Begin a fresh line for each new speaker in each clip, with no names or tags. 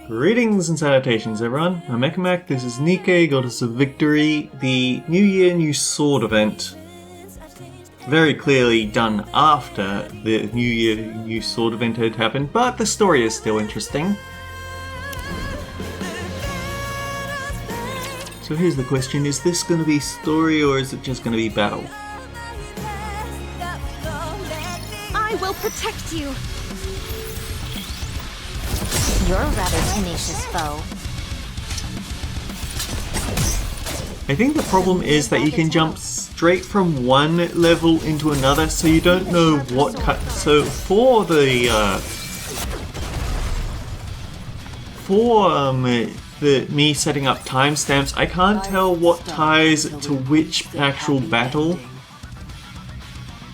Greetings and salutations everyone, I'm Ekamac, this is Nikke, Goddess of Victory, the New Year New Sword event. Very clearly done after the New Year New Sword event had happened, but the story is still interesting. So here's the question, is this going to be story or is it just going to be battle?
I will protect you! You're a rather tenacious foe.
I think the problem is that you can jump straight from one level into another, so you don't know what cut. So for the me setting up timestamps, I can't tell what ties to which actual battle.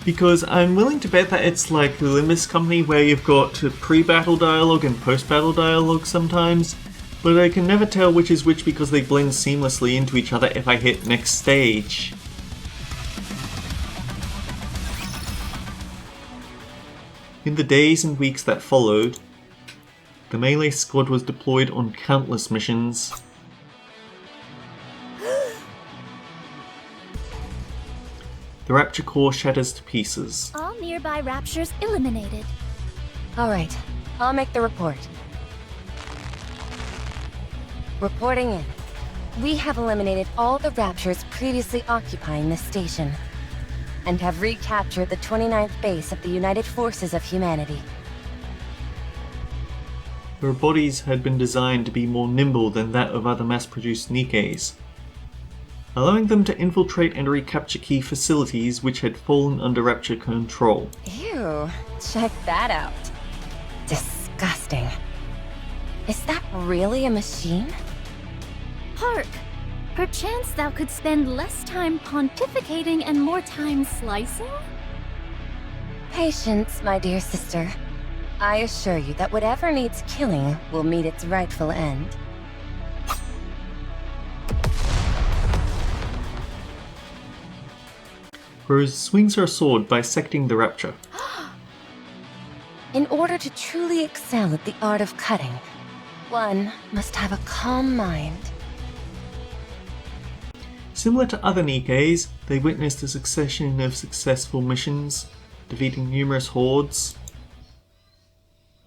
Because I'm willing to bet that it's like the Limbus Company where you've got pre-battle dialogue and post-battle dialogue sometimes, but I can never tell which is which because they blend seamlessly into each other if I hit next stage. In the days and weeks that followed, the melee squad was deployed on countless missions. The Rapture core shatters to pieces.
All nearby Raptures eliminated.
Alright, I'll make the report. Reporting in. We have eliminated all the Raptures previously occupying this station, and have recaptured the 29th base of the United Forces of Humanity.
Their bodies had been designed to be more nimble than that of other mass-produced Nikkes, allowing them to infiltrate and recapture key facilities which had fallen under Rapture control.
Ew, check that out. Disgusting. Is that really a machine?
Hark! Perchance thou could spend less time pontificating and more time slicing?
Patience, my dear sister. I assure you that whatever needs killing will meet its rightful end.
Rose swings her sword, bisecting the Rapture.
In order to truly excel at the art of cutting, one must have a calm mind.
Similar to other Nikkes, they witnessed a succession of successful missions, defeating numerous hordes,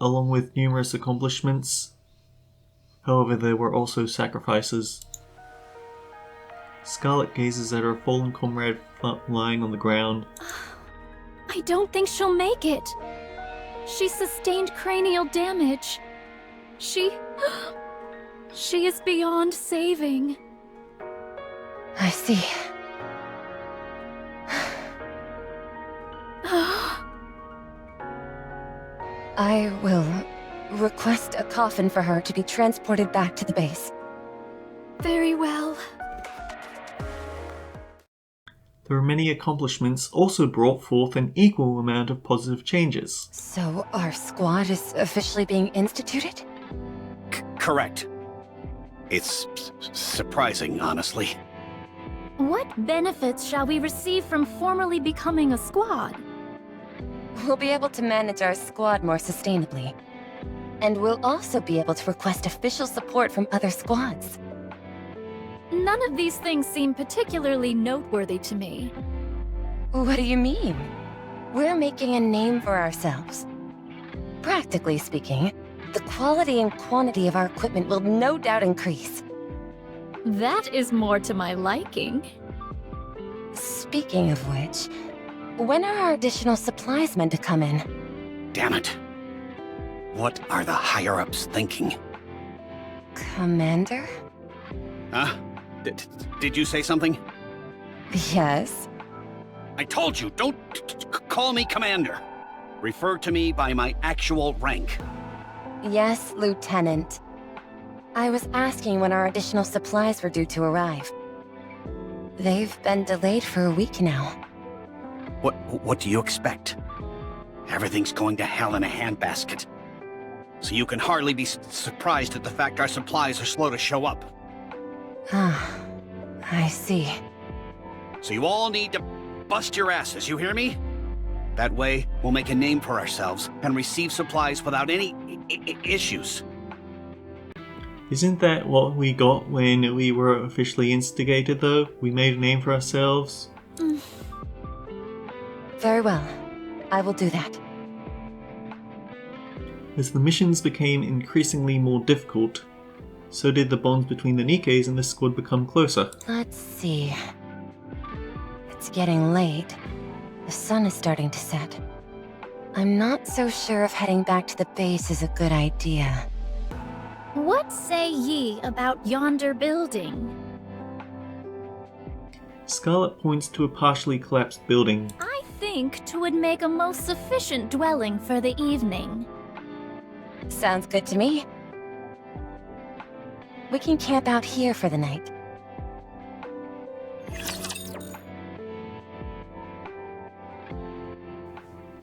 along with numerous accomplishments. However, there were also sacrifices. Scarlet gazes at her fallen comrade lying on the ground.
I don't think she'll make it. She sustained cranial damage. She is beyond saving.
I see. I will request a coffin for her to be transported back to the base.
Very well.
There were many accomplishments also brought forth an equal amount of positive changes.
So our squad is officially being instituted?
Correct. It's surprising, honestly.
What benefits shall we receive from formally becoming a squad?
We'll be able to manage our squad more sustainably. And we'll also be able to request official support from other squads.
None of these things seem particularly noteworthy to me.
What do you mean? We're making a name for ourselves. Practically speaking, the quality and quantity of our equipment will no doubt increase.
That is more to my liking.
Speaking of which, when are our additional supplies meant to come in?
Damn it. What are the higher-ups thinking?
Commander?
Huh? Did you say something?
Yes?
I told you, don't call me Commander. Refer to me by my actual rank.
Yes, Lieutenant. I was asking when our additional supplies were due to arrive. They've been delayed for a week now.
What do you expect? Everything's going to hell in a handbasket. So you can hardly be surprised at the fact our supplies are slow to show up.
Ah, I see.
So you all need to bust your asses, you hear me? That way, we'll make a name for ourselves and receive supplies without any issues.
Isn't that what we got when we were officially instigated, though? We made a name for ourselves?
Very well. I will do that.
As the missions became increasingly more difficult, so did the bonds between the Nikkeis and the squad become closer.
Let's see. It's getting late. The sun is starting to set. I'm not so sure if heading back to the base is a good idea.
What say ye about yonder building?
Scarlet points to a partially collapsed building.
I think 'twould make a most sufficient dwelling for the evening.
Sounds good to me. We can camp out here for the night.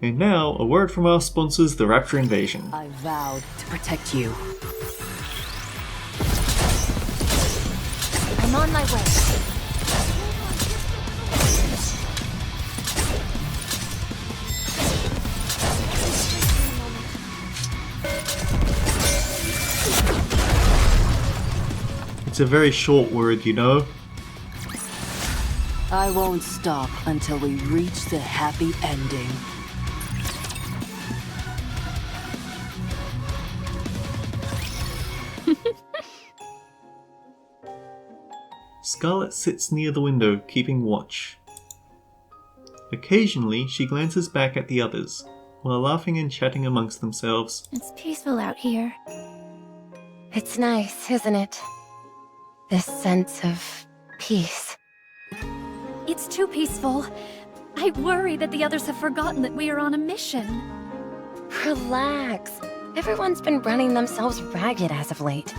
And now, a word from our sponsors, the Rapture Invasion.
I vowed to protect you.
I'm on my way.
It's a very short word, you know.
I won't stop until we reach the happy ending.
Scarlet sits near the window, keeping watch. Occasionally, she glances back at the others, while laughing and chatting amongst themselves.
It's peaceful out here.
It's nice, isn't it? This sense of peace.
It's too peaceful. I worry that the others have forgotten that we are on a mission.
Relax. Everyone's been running themselves ragged as of late.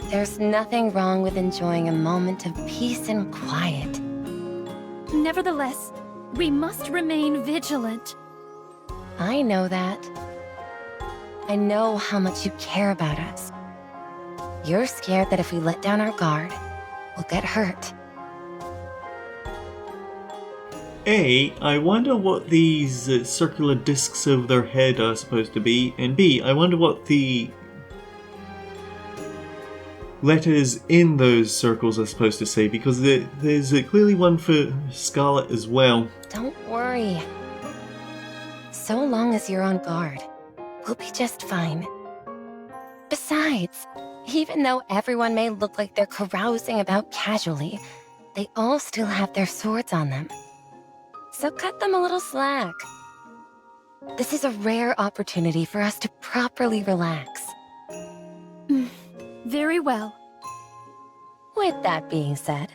There's nothing wrong with enjoying a moment of peace and quiet.
Nevertheless, we must remain vigilant.
I know that. I know how much you care about us. You're scared that if we let down our guard, we'll get hurt.
A, I wonder what these circular discs over their head are supposed to be, and B, I wonder what the letters in those circles are supposed to say, because there's clearly one for Scarlet as well.
Don't worry. So long as you're on guard, we'll be just fine. Besides, even though everyone may look like they're carousing about casually, they all still have their swords on them. So cut them a little slack. This is a rare opportunity for us to properly relax.
Very well.
With that being said,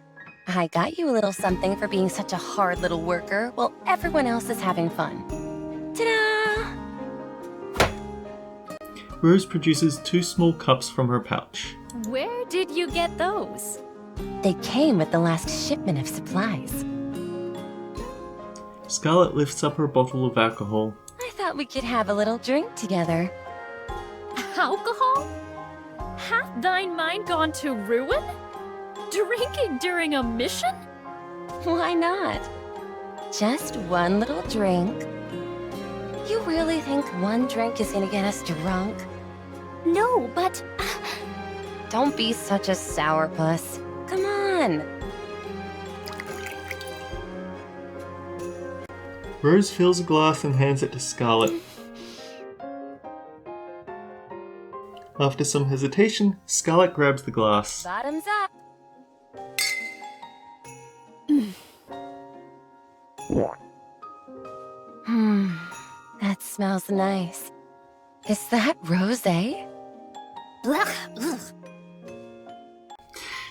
I got you a little something for being such a hard little worker while everyone else is having fun. Ta-da!
Rose produces 2 small cups from her pouch.
Where did you get those?
They came with the last shipment of supplies.
Scarlet lifts up her bottle of alcohol.
I thought we could have a little drink together.
Alcohol? Hath thine mind gone to ruin? Drinking during a mission?
Why not? Just one little drink. You really think one drink is gonna get us drunk?
No, but...
Don't be such a sourpuss. Come on.
Rose fills a glass and hands it to Scarlet. After some hesitation, Scarlet grabs the glass.
Bottoms up. That smells nice. Is that rosé?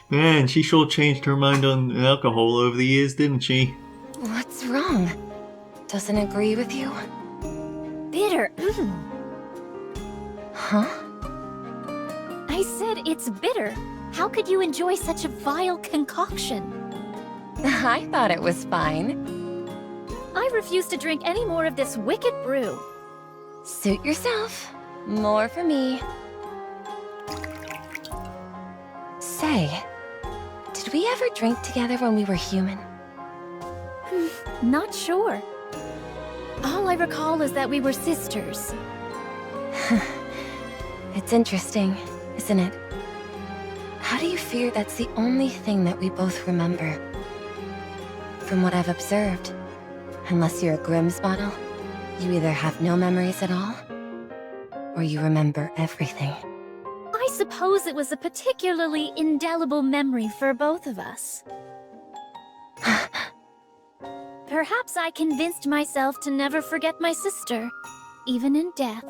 Man, she sure changed her mind on alcohol over the years, didn't she?
What's wrong? Doesn't agree with you?
Bitter.
Huh?
I said it's bitter. How could you enjoy such a vile concoction?
I thought it was fine.
I refuse to drink any more of this wicked brew.
Suit yourself. More for me. Say, did we ever drink together when we were human?
Not sure. All I recall is that we were sisters.
It's interesting, isn't it? How do you fear that's the only thing that we both remember? From what I've observed, unless you're a Grimm's bottle, you either have no memories at all, or you remember everything.
I suppose it was a particularly indelible memory for both of us. Perhaps I convinced myself to never forget my sister, even in death.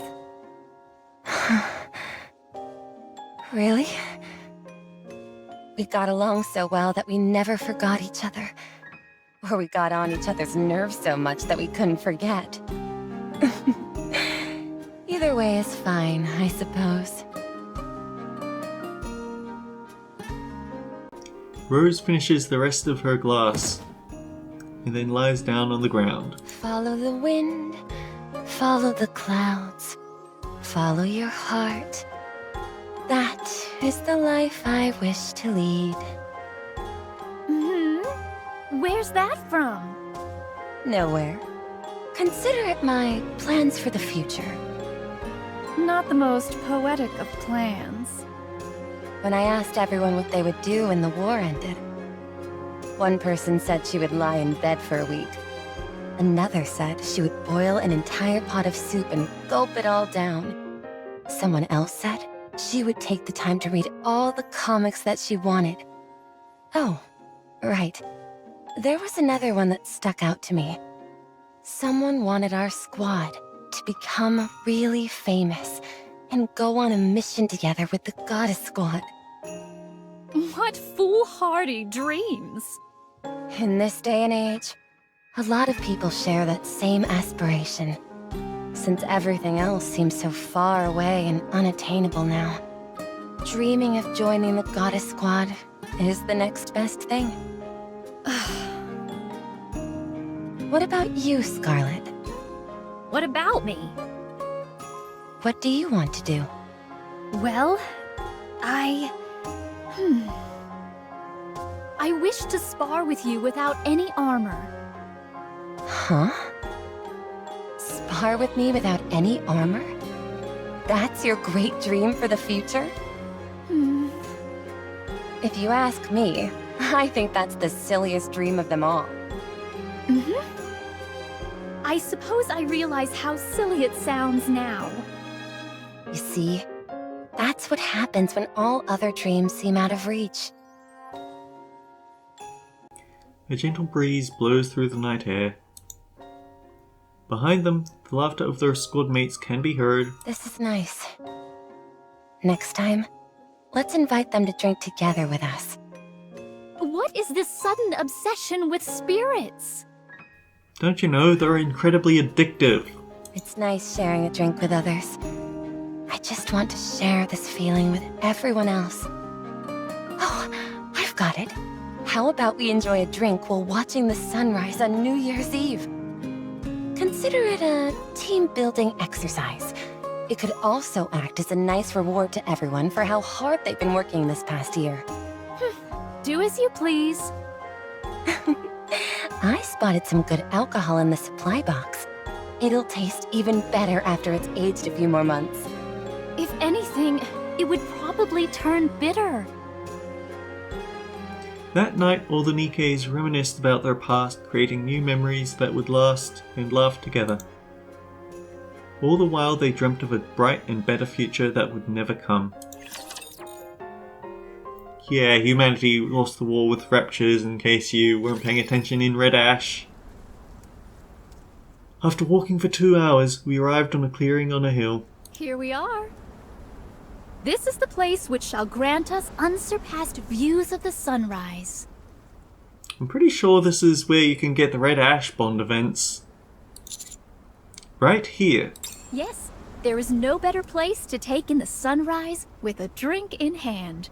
Really? We got along so well that we never forgot each other. Or we got on each other's nerves so much that we couldn't forget. Either way is fine, I suppose.
Rose finishes the rest of her glass and then lies down on the ground.
Follow the wind, follow the clouds, follow your heart. That is the life I wish to lead.
Where's that from?
Nowhere. Consider it my plans for the future.
Not the most poetic of plans.
When I asked everyone what they would do when the war ended, one person said she would lie in bed for a week. Another said she would boil an entire pot of soup and gulp it all down. Someone else said she would take the time to read all the comics that she wanted. Oh, right. There was another one that stuck out to me. Someone wanted our squad to become really famous and go on a mission together with the Goddess Squad.
What foolhardy dreams!
In this day and age, a lot of people share that same aspiration, since everything else seems so far away and unattainable now. Dreaming of joining the Goddess Squad is the next best thing. What about you, Scarlet?
What about me?
What do you want to do?
Well, I wish to spar with you without any armor.
Huh? Spar with me without any armor? That's your great dream for the future? If you ask me, I think that's the silliest dream of them all.
I suppose I realize how silly it sounds now.
You see, that's what happens when all other dreams seem out of reach.
A gentle breeze blows through the night air. Behind them, the laughter of their squad mates can be heard.
This is nice. Next time, let's invite them to drink together with us.
What is this sudden obsession with spirits?
Don't you know they're incredibly addictive?
It's nice sharing a drink with others. I just want to share this feeling with everyone else. Oh, I've got it. How about we enjoy a drink while watching the sunrise on New Year's Eve? Consider it a team-building exercise. It could also act as a nice reward to everyone for how hard they've been working this past year.
Do as you please.
I spotted some good alcohol in the supply box. It'll taste even better after it's aged a few more months.
If anything, it would probably turn bitter.
That night, all the Nikkeis reminisced about their past, creating new memories that would last, and laughed together. All the while they dreamt of a bright and better future that would never come. Yeah, humanity lost the war with raptures, in case you weren't paying attention in Red Ash. After walking for 2 hours, we arrived on a clearing on a hill.
Here we are. This is the place which shall grant us unsurpassed views of the sunrise.
I'm pretty sure this is where you can get the Red Ash Bond events. Right here.
Yes, there is no better place to take in the sunrise with a drink in hand.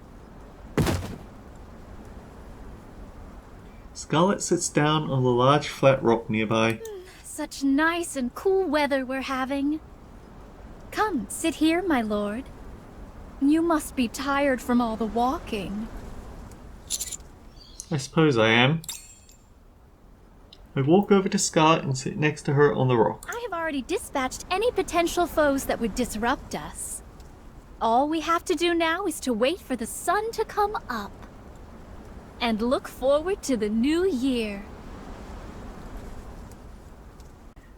Scarlet sits down on the large flat rock nearby.
Such nice and cool weather we're having. Come, sit here, my lord. You must be tired from all the walking.
I suppose I am. I walk over to Scarlet and sit next to her on the rock.
I have already dispatched any potential foes that would disrupt us. All we have to do now is to wait for the sun to come up. And look forward to the new year.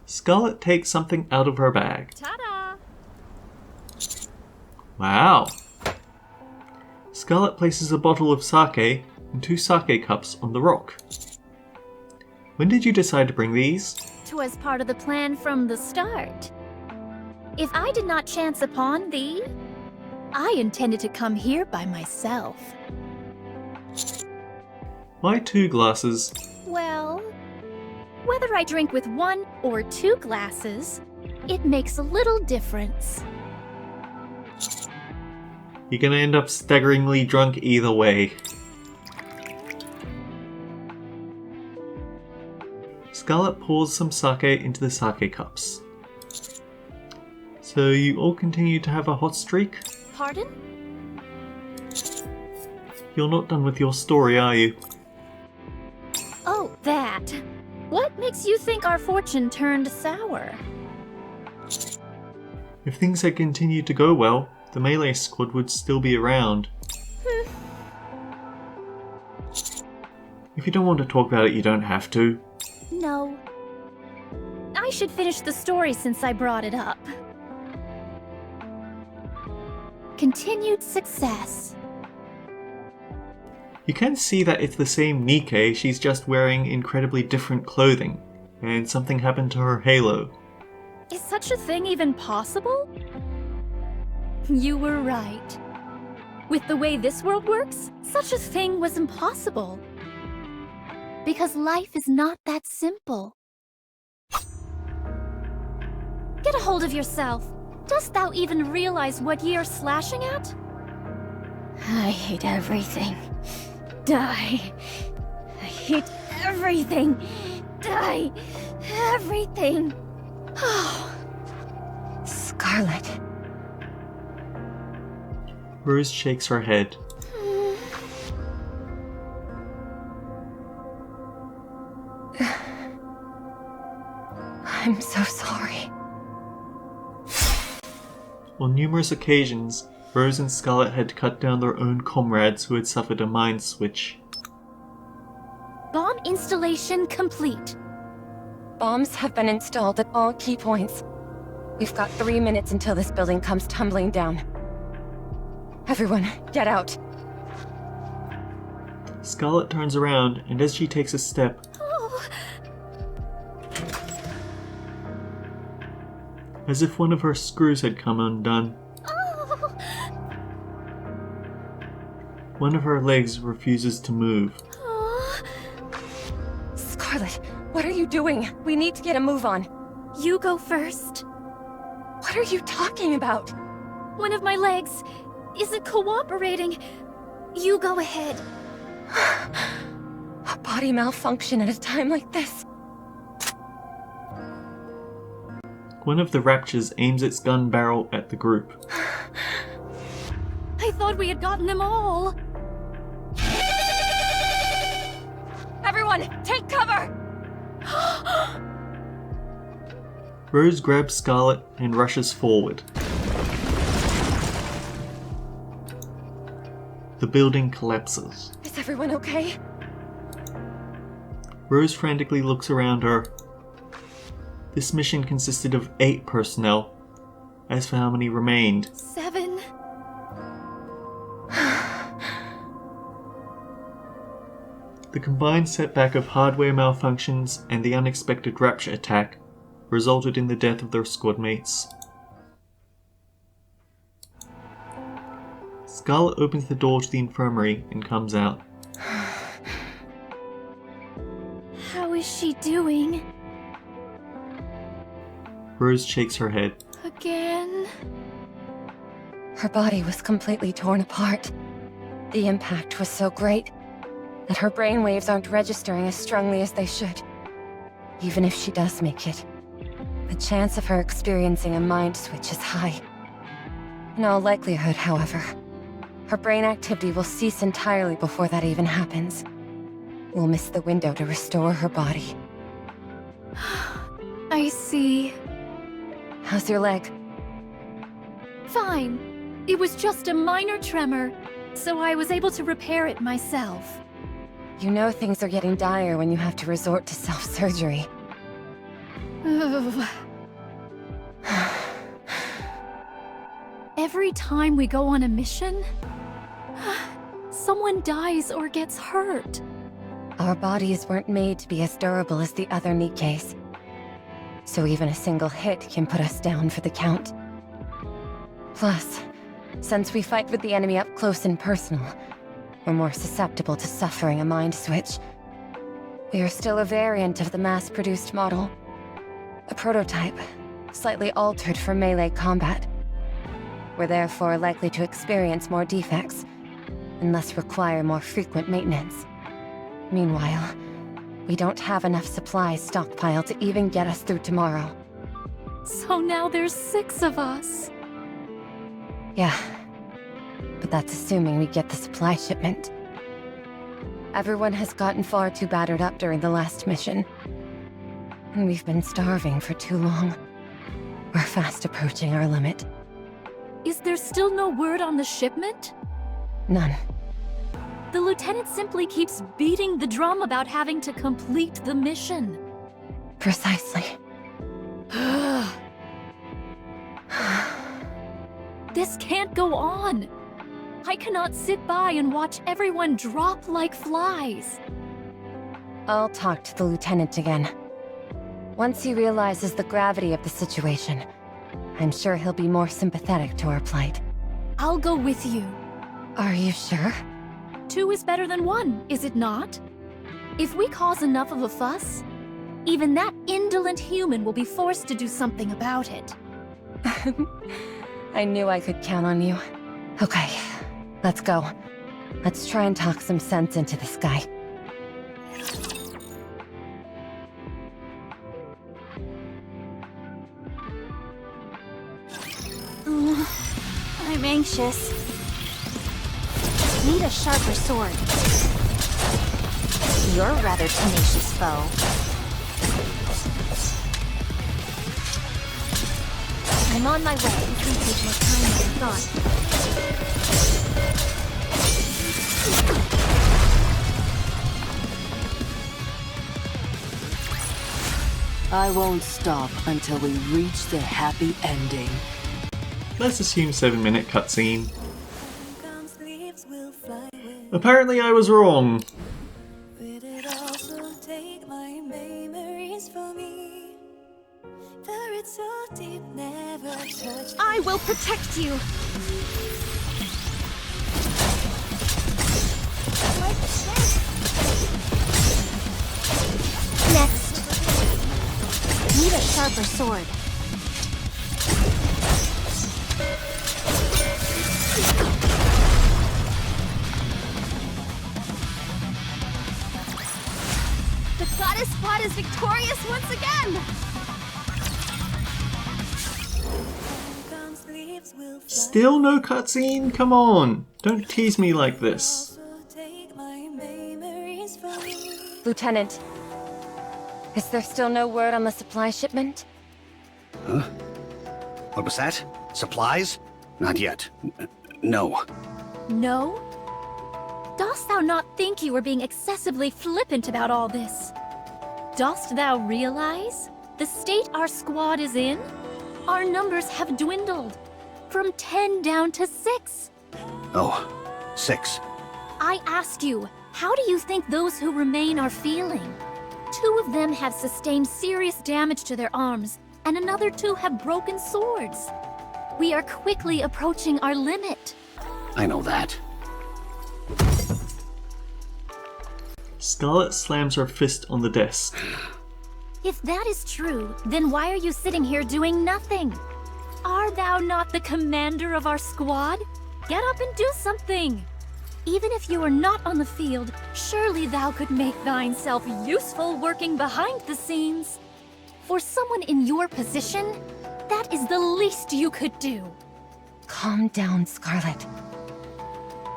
Scarlet takes something out of her bag.
Ta-da!
Wow! Scarlet places a bottle of sake and 2 sake cups on the rock. When did you decide to bring these?
'Twas part of the plan from the start. If I did not chance upon thee, I intended to come here by myself.
Why 2 glasses?
Well, whether I drink with 1 or 2 glasses, it makes a little difference.
You're gonna end up staggeringly drunk either way. Scarlet pours some sake into the sake cups. So you all continue to have a hot streak?
Pardon?
You're not done with your story, are you?
Oh, that. What makes you think our fortune turned sour?
If things had continued to go well, the melee squad would still be around. If you don't want to talk about it, you don't have to.
No. I should finish the story since I brought it up. Continued success.
You can see that it's the same Nikke, she's just wearing incredibly different clothing, and something happened to her halo.
Is such a thing even possible? You were right. With the way this world works, such a thing was impossible. Because life is not that simple. Get a hold of yourself. Dost thou even realize what ye are slashing at? I hate everything. Die. I hate everything. Die. Everything.
Scarlet.
Rose shakes her head.
I'm so sorry.
On numerous occasions, Rose and Scarlet had cut down their own comrades who had suffered a mind switch.
Bomb installation complete.
Bombs have been installed at all key points. We've got 3 minutes until this building comes tumbling down. Everyone, get out.
Scarlet turns around, and as she takes a step,
Oh,
as if one of her screws had come undone,
oh.
one of her legs refuses to move.
Oh.
Scarlet, what are you doing? We need to get a move on.
You go first.
What are you talking about?
One of my legs isn't cooperating. You go ahead.
A body malfunction at a time like this.
One of the Raptures aims its gun barrel at the group.
I thought we had gotten them all.
Everyone, take cover!
Rose grabs Scarlet and rushes forward. The building collapses.
Is everyone okay?
Rose frantically looks around her. This mission consisted of 8 personnel. As for how many remained,
7.
the combined setback of hardware malfunctions and the unexpected Rapture attack resulted in the death of their squad mates. Scarlet opens the door to the infirmary and comes out.
How is she doing?
Rose shakes her head.
Again?
Her body was completely torn apart. The impact was so great that her brainwaves aren't registering as strongly as they should. Even if she does make it, the chance of her experiencing a mind switch is high. In all likelihood, however, her brain activity will cease entirely before that even happens. We'll miss the window to restore her body.
I see.
How's your leg?
Fine. It was just a minor tremor, so I was able to repair it myself.
You know things are getting dire when you have to resort to self-surgery.
Every time we go on a mission, someone dies or gets hurt.
Our bodies weren't made to be as durable as the other Nikkeis. So even a single hit can put us down for the count. Plus, since we fight with the enemy up close and personal, we're more susceptible to suffering a mind switch. We are still a variant of the mass-produced model. A prototype, slightly altered for melee combat. We're therefore likely to experience more defects, and thus require more frequent maintenance. Meanwhile, we don't have enough supplies stockpiled to even get us through tomorrow.
So now there's 6 of us.
Yeah, but that's assuming we get the supply shipment. Everyone has gotten far too battered up during the last mission. And we've been starving for too long. We're fast approaching our limit.
Is there still no word on the shipment?
None.
The lieutenant simply keeps beating the drum about having to complete the mission.
Precisely.
This can't go on. I cannot sit by and watch everyone drop like flies.
I'll talk to the lieutenant again. Once he realizes the gravity of the situation, I'm sure he'll be more sympathetic to our plight.
I'll go with you.
Are you sure?
2 is better than 1, is it not? If we cause enough of a fuss, even that indolent human will be forced to do something about it.
I knew I could count on you. Okay, let's go. Let's try and talk some sense into this guy.
I'm anxious. Need a sharper sword. You're a rather tenacious foe. I'm on my way. It's gonna take more time than I thought.
I won't stop until we reach the happy ending.
Let's assume 7-minute cutscene. Apparently I was wrong.
I will protect you. Next. Need a sharper sword. The goddess squad is victorious once again!
Still no cutscene? Come on! Don't tease me like this.
Lieutenant, is there still no word on the supply shipment?
Huh? What was that? Supplies? Not yet. No.
No? Dost thou not think you are being excessively flippant about all this? Dost thou realize the state our squad is in? Our numbers have dwindled. From 10 down to 6.
Oh, 6.
I ask you, how do you think those who remain are feeling? 2 of them have sustained serious damage to their arms, and another 2 have broken swords. We are quickly approaching our limit.
I know that.
Scarlet slams her fist on the desk.
If that is true, then why are you sitting here doing nothing? Are thou not the commander of our squad? Get up and do something! Even if you are not on the field, surely thou could make thine self useful working behind the scenes. For someone in your position, that is the least you could do.
Calm down, Scarlet.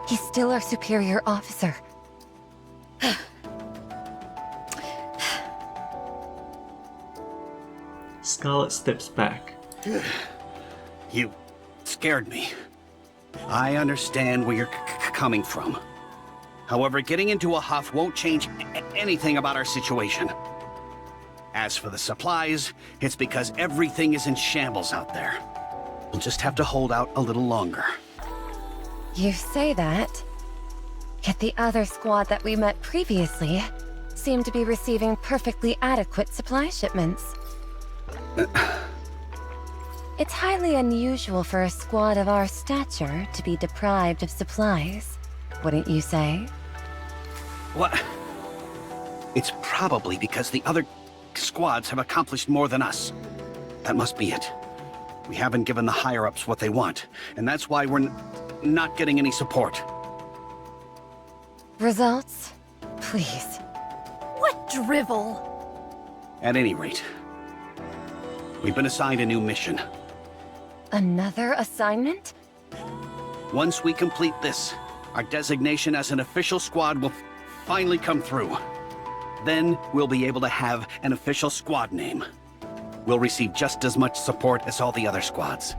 He's still our superior officer.
Scarlet steps back.
You scared me. I understand where you're coming from. However, getting into a huff won't change anything about our situation. As for the supplies, it's because everything is in shambles out there. We'll just have to hold out a little longer.
You say that, yet the other squad that we met previously seemed to be receiving perfectly adequate supply shipments. It's highly unusual for a squad of our stature to be deprived of supplies, wouldn't you say?
What? It's probably because the other squads have accomplished more than us. That must be it. We haven't given the higher-ups what they want, and that's why we're not getting any support.
Results? Please.
What drivel?
At any rate, we've been assigned a new mission.
Another assignment?
Once we complete this, our designation as an official squad will finally come through. Then we'll be able to have an official squad name. We'll receive just as much support as all the other squads.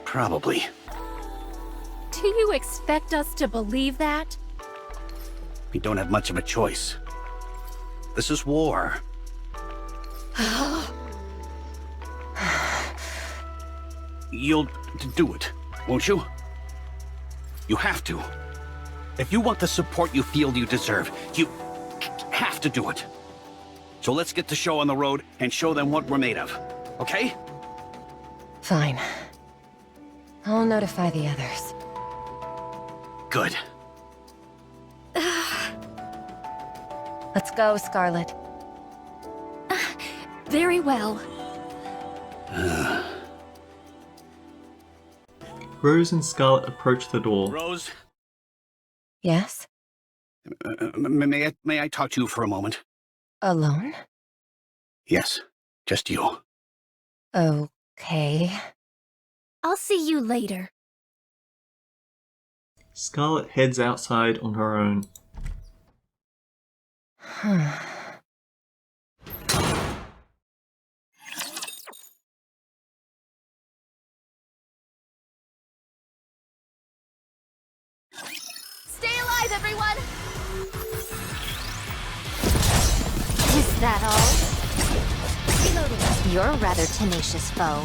Probably.
Do you expect us to believe that?
We don't have much of a choice. This is war. You'll do it, won't you? You have to. If you want the support you feel you deserve, you have to do it. So let's get the show on the road and show them what we're made of, okay?
Fine. I'll notify the others.
Good.
Let's go, Scarlet.
Very well.
Rose and Scarlet approach the door.
Rose,
Yes?
may I talk to you for a moment?
Alone?
Yes, just you.
Okay.
I'll see you later.
Scarlet heads outside on her own.
Stay alive, everyone! Is that all? Reloading. You're a rather tenacious foe.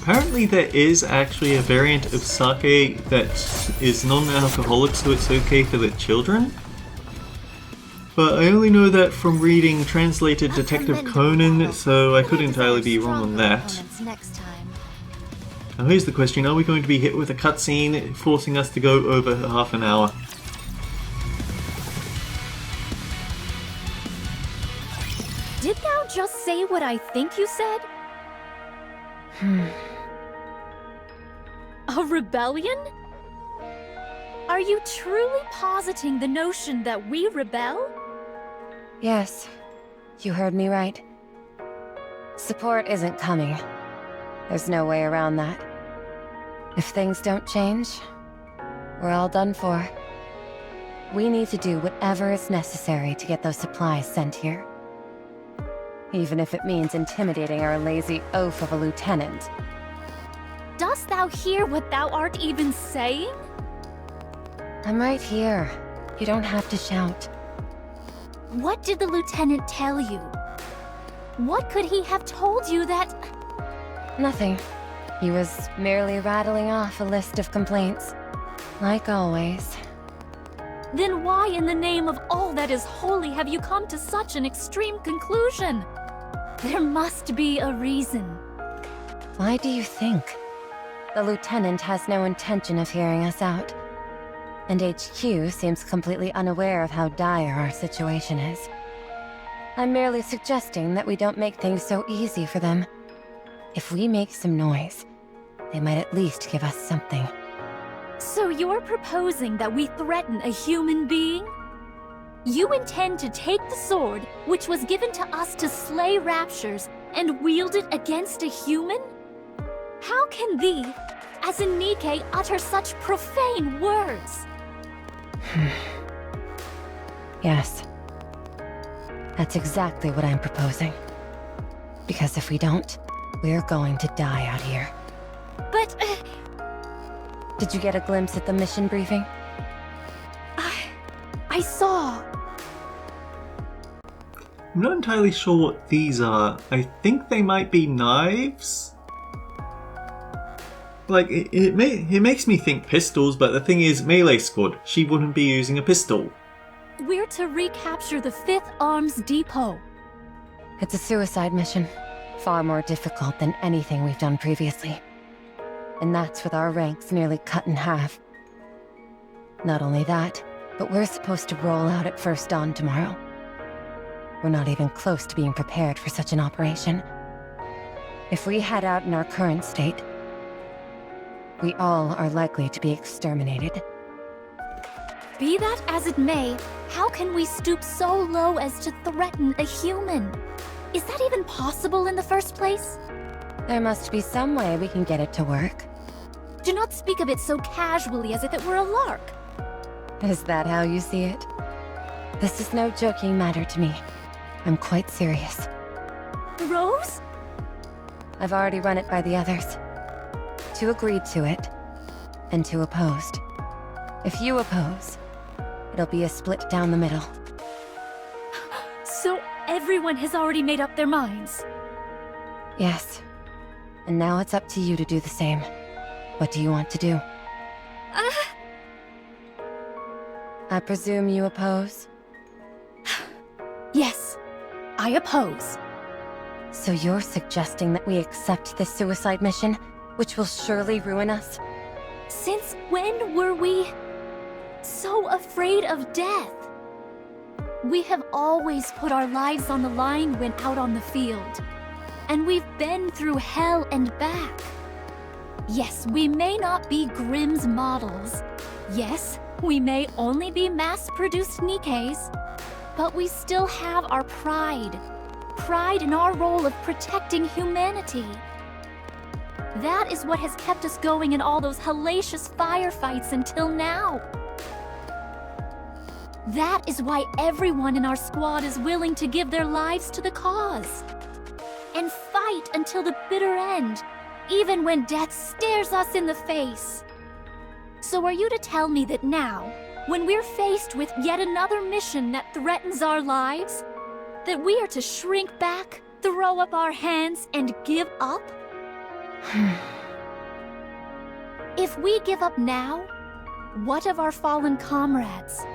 Apparently there is actually a variant of sake that is non-alcoholic, so it's okay for the children. But I only know that from reading translated Detective Conan, so I could entirely be wrong on that.
Next time.
Now here's the question, are we going to be hit with a cutscene forcing us to go over half an hour?
Did thou just say what I think you said? A rebellion? Are you truly positing the notion that we rebel?
Yes, you heard me right. Support isn't coming. There's no way around that. If things don't change, we're all done for. We need to do whatever is necessary to get those supplies sent here. Even if it means intimidating our lazy oaf of a lieutenant.
Dost thou hear what thou art even saying?
I'm right here. You don't have to shout.
What did the lieutenant tell you? What could he have told you that...
Nothing. He was merely rattling off a list of complaints. Like always.
Then why in the name of all that is holy have you come to such an extreme conclusion? There must be a reason.
Why do you think? The lieutenant has no intention of hearing us out. And HQ seems completely unaware of how dire our situation is. I'm merely suggesting that we don't make things so easy for them. If we make some noise, they might at least give us something.
So you're proposing that we threaten a human being? You intend to take the sword, which was given to us to slay raptures, and wield it against a human? How can thee, as in Nikke, utter such profane words?
Yes. That's exactly what I'm proposing. Because if we don't, we're going to die out here.
But...
Did you get a glimpse at the mission briefing?
I saw...
I'm not entirely sure what these are. I think they might be knives? Like, it makes me think pistols, but the thing is, Melee Squad, she wouldn't be using a pistol.
We're to recapture the 5th Arms Depot.
It's a suicide mission. Far more difficult than anything we've done previously. And that's with our ranks nearly cut in half. Not only that, but we're supposed to roll out at first dawn tomorrow. We're not even close to being prepared for such an operation. If we head out in our current state, we all are likely to be exterminated.
Be that as it may, how can we stoop so low as to threaten a human? Is that even possible in the first place?
There must be some way we can get it to work.
Do not speak of it so casually as if it were a lark.
Is that how you see it? This is no joking matter to me. I'm quite serious.
Rose?
I've already run it by the others. 2 agreed to it, and 2 opposed. If you oppose, it'll be a split down the middle.
So everyone has already made up their minds?
Yes. And now it's up to you to do the same. What do you want to do? I presume you oppose?
Yes, I oppose.
So you're suggesting that we accept this suicide mission, which will surely ruin us?
Since when were we so afraid of death? We have always put our lives on the line when out on the field. And we've been through hell and back. Yes, we may not be Grimm's models. Yes, we may only be mass-produced Nikes. But we still have our pride. Pride in our role of protecting humanity. That is what has kept us going in all those hellacious firefights until now. That is why everyone in our squad is willing to give their lives to the cause. And fight until the bitter end, even when death stares us in the face. So are you to tell me that now, when we're faced with yet another mission that threatens our lives, that we are to shrink back, throw up our hands, and give up? If we give up now, what of our fallen comrades?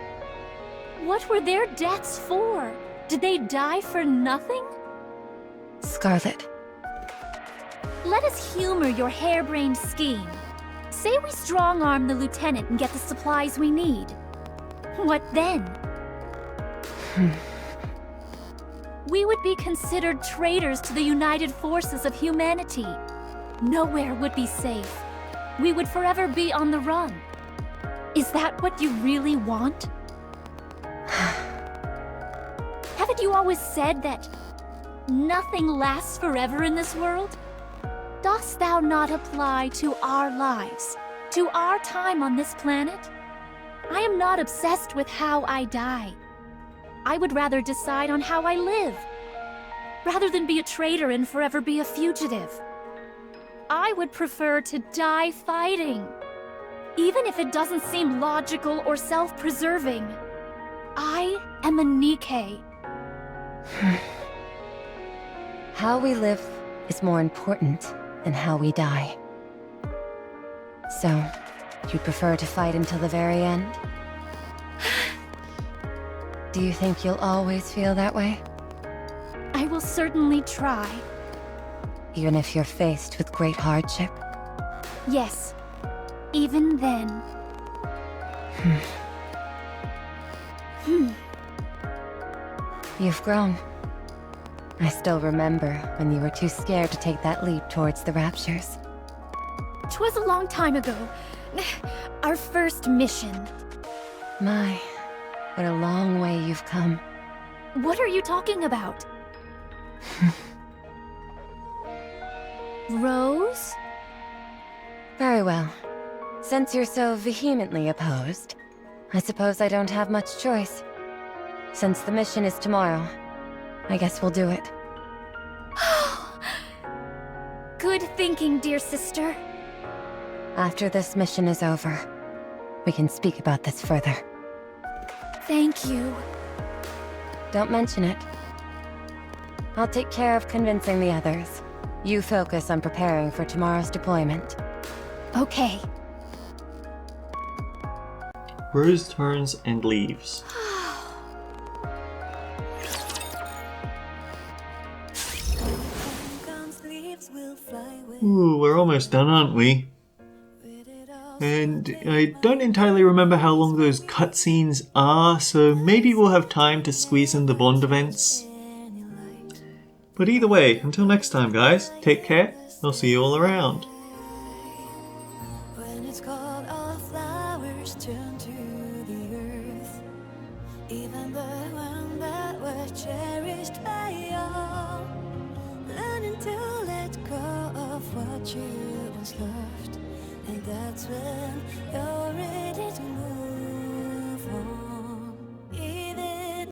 What were their deaths for? Did they die for nothing?
Scarlet.
Let us humor your harebrained scheme. Say we strong-arm the lieutenant and get the supplies we need. What then? We would be considered traitors to the united forces of humanity. Nowhere would be safe. We would forever be on the run. Is that what you really want? Haven't you always said that nothing lasts forever in this world? Dost thou not apply to our lives, to our time on this planet? I am not obsessed with how I die. I would rather decide on how I live, rather than be a traitor and forever be a fugitive. I would prefer to die fighting, even if it doesn't seem logical or self-preserving. I am a Nikke.
How we live is more important than how we die. So, you'd prefer to fight until the very end? Do you think you'll always feel that way?
I will certainly try.
Even if you're faced with great hardship?
Yes, even then.
You've grown. I still remember when you were too scared to take that leap towards the Raptures.
'Twas a long time ago. Our first mission.
My, what a long way you've come.
What are you talking about? Rose?
Very well. Since you're so vehemently opposed, I suppose I don't have much choice. Since the mission is tomorrow, I guess we'll do it.
Good thinking, dear sister.
After this mission is over, we can speak about this further.
Thank you.
Don't mention it. I'll take care of convincing the others. You focus on preparing for tomorrow's deployment.
Okay.
Rose turns and leaves. Ooh, we're almost done, aren't we? And I don't entirely remember how long those cutscenes are, so maybe we'll have time to squeeze in the Bond events. But either way, until next time guys, take care, I'll see you all around.
When it's cold, all flowers turn to the earth. Even the one that was cherished by all. Learning to let go of what you once loved. And that's when you're ready to move.